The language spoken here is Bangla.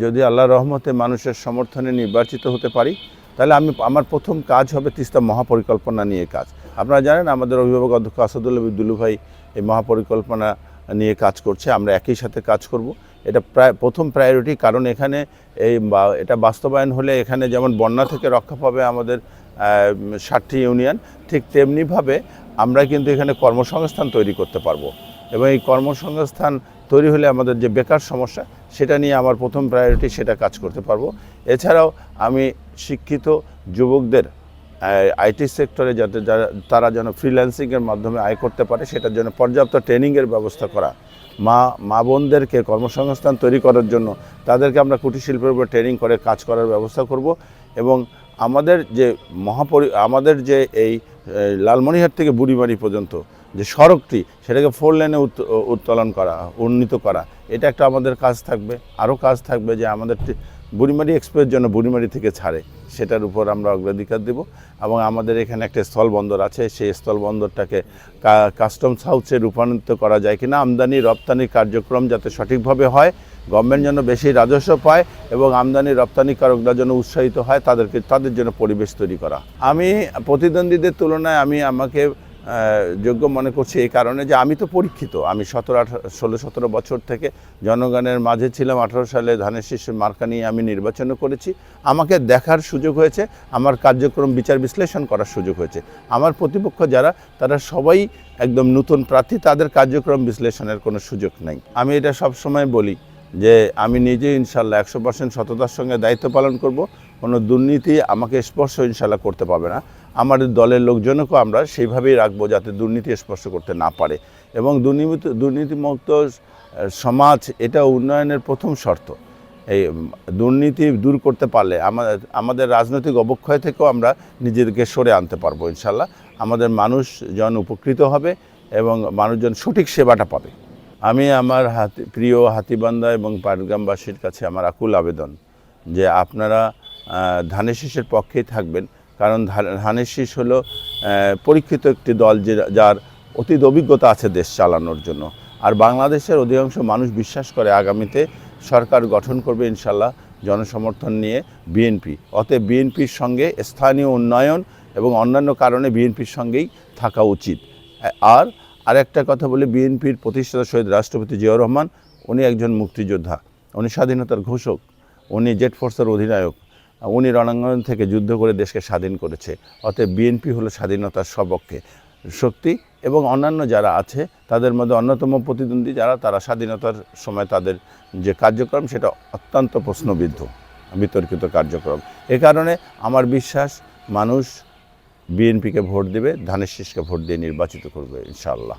যদি আল্লাহর রহমতে মানুষের সমর্থনে নির্বাচিত হতে পারি, তাহলে আমার প্রথম কাজ হবে তিস্তা মহাপরিকল্পনা নিয়ে কাজ। আপনারা জানেন আমাদের অভিভাবক অধ্যক্ষ আসাদুল্লাহ দুলু ভাই এই মহাপরিকল্পনা নিয়ে কাজ করছে, আমরা একই সাথে কাজ করব। এটা প্রথম প্রায়োরিটি, কারণ এখানে এটা বাস্তবায়ন হলে এখানে যেমন বন্যা থেকে রক্ষা পাবে আমাদের 60টি ইউনিয়ন, ঠিক তেমনিভাবে আমরা কিন্তু এখানে কর্মসংস্থান তৈরি করতে পারবো। এবং এই কর্মসংস্থান তৈরি হলে আমাদের যে বেকার সমস্যা, সেটা নিয়ে আমার প্রথম প্রায়োরিটি, সেটা কাজ করতে পারবো। এছাড়াও আমি শিক্ষিত যুবকদের আইটি সেক্টরে যাতে তারা যেন ফ্রিল্যান্সিংয়ের মাধ্যমে আয় করতে পারে, সেটার জন্য পর্যাপ্ত ট্রেনিংয়ের ব্যবস্থা করা। মা বোনদেরকে কর্মসংস্থান তৈরি করার জন্য তাদেরকে আমরা কুটির শিল্পের উপর ট্রেনিং করে কাজ করার ব্যবস্থা করব। এবং আমাদের যে এই লালমনিরহাট থেকে বুড়িমারি পর্যন্ত যে সড়কটি, সেটাকে 4 লেনে উত্তোলন করা, উন্নীত করা, এটা একটা আমাদের কাজ থাকবে। আরও কাজ থাকবে যে আমাদের বুড়িমারি এক্সপ্রেস যেন বুড়িমারি থেকে ছাড়ে, সেটার উপর আমরা অগ্রাধিকার দেব। এবং আমাদের এখানে একটা স্থলবন্দর আছে, সেই স্থলবন্দরটাকে কাস্টমস হাউসে রূপান্তরিত করা যায় কিনা, আমদানি রপ্তানি কার্যক্রম যাতে সঠিকভাবে হয়, গভর্নমেন্ট যেন বেশি রাজস্ব পায় এবং আমদানি রপ্তানিকারকরা যেন উৎসাহিত হয়, তাদের জন্য পরিবেশ তৈরি করা। আমি প্রতিদ্বন্দ্বীদের তুলনায় আমাকে যোগ্য মনে করছি এই কারণে যে আমি তো পরীক্ষিত। আমি 16-17 বছর থেকে জনগণের মাঝে ছিলাম। 18 সালে ধানের শীষের মার্কা নিয়ে আমি নির্বাচনও করেছি। আমাকে দেখার সুযোগ হয়েছে, আমার কার্যক্রম বিচার বিশ্লেষণ করার সুযোগ হয়েছে। আমার প্রতিপক্ষ যারা, তারা সবাই একদম নতুন প্রার্থী, তাদের কার্যক্রম বিশ্লেষণের কোনো সুযোগ নেই। আমি এটা সবসময় বলি যে আমি নিজে ইনশাল্লাহ 100% সততার সঙ্গে দায়িত্ব পালন করব। কোনো দুর্নীতি আমাকে স্পর্শ ইনশাল্লাহ করতে পারবে না। আমাদের দলের লোকজনকেও আমরা সেইভাবেই রাখবো যাতে দুর্নীতি স্পর্শ করতে না পারে। এবং দুর্নীতিমুক্ত সমাজ, এটা উন্নয়নের প্রথম শর্ত। এই দুর্নীতি দূর করতে পারলে আমাদের রাজনৈতিক অবক্ষয় থেকেও আমরা নিজেদেরকে সরে আনতে পারবো ইনশাল্লাহ। আমাদের মানুষজন উপকৃত হবে এবং মানুষজন সঠিক সেবাটা পাবে। আমি আমার প্রিয় হাতীবান্ধা এবং পাটগ্রামবাসীর কাছে আমার আকুল আবেদন যে আপনারা ধানের শীষের পক্ষেই থাকবেন, কারণ ধানের শীষ হলো পরীক্ষিত একটি দল যার অতীত অভিজ্ঞতা আছে দেশ চালানোর জন্য। আর বাংলাদেশের অধিকাংশ মানুষ বিশ্বাস করে আগামীতে সরকার গঠন করবে ইনশাল্লাহ জনসমর্থন নিয়ে বিএনপি। অতএব বিএনপির সঙ্গে স্থানীয় উন্নয়ন এবং অন্যান্য কারণে বিএনপির সঙ্গেই থাকা উচিত। আর একটা কথা বলি, বিএনপির প্রতিষ্ঠাতা শহীদ রাষ্ট্রপতি জিয়াউর রহমান, উনি একজন মুক্তিযোদ্ধা, উনি স্বাধীনতার ঘোষক, উনি জেট ফোর্সের অধিনায়ক, উনি রণাঙ্গন থেকে যুদ্ধ করে দেশকে স্বাধীন করেছে। অতএব বিএনপি হলো স্বাধীনতার সপক্ষে শক্তি। এবং অন্যান্য যারা আছে তাদের মধ্যে অন্যতম প্রতিদ্বন্দ্বী যারা, তারা স্বাধীনতার সময় তাদের যে কার্যক্রম, সেটা অত্যন্ত প্রশ্নবিদ্ধ, বিতর্কিত কার্যক্রম। এ কারণে আমার বিশ্বাস মানুষ বিএনপিকে ভোট দেবে, ধানের শীষকে ভোট দিয়ে নির্বাচিত করবে ইনশাআল্লাহ।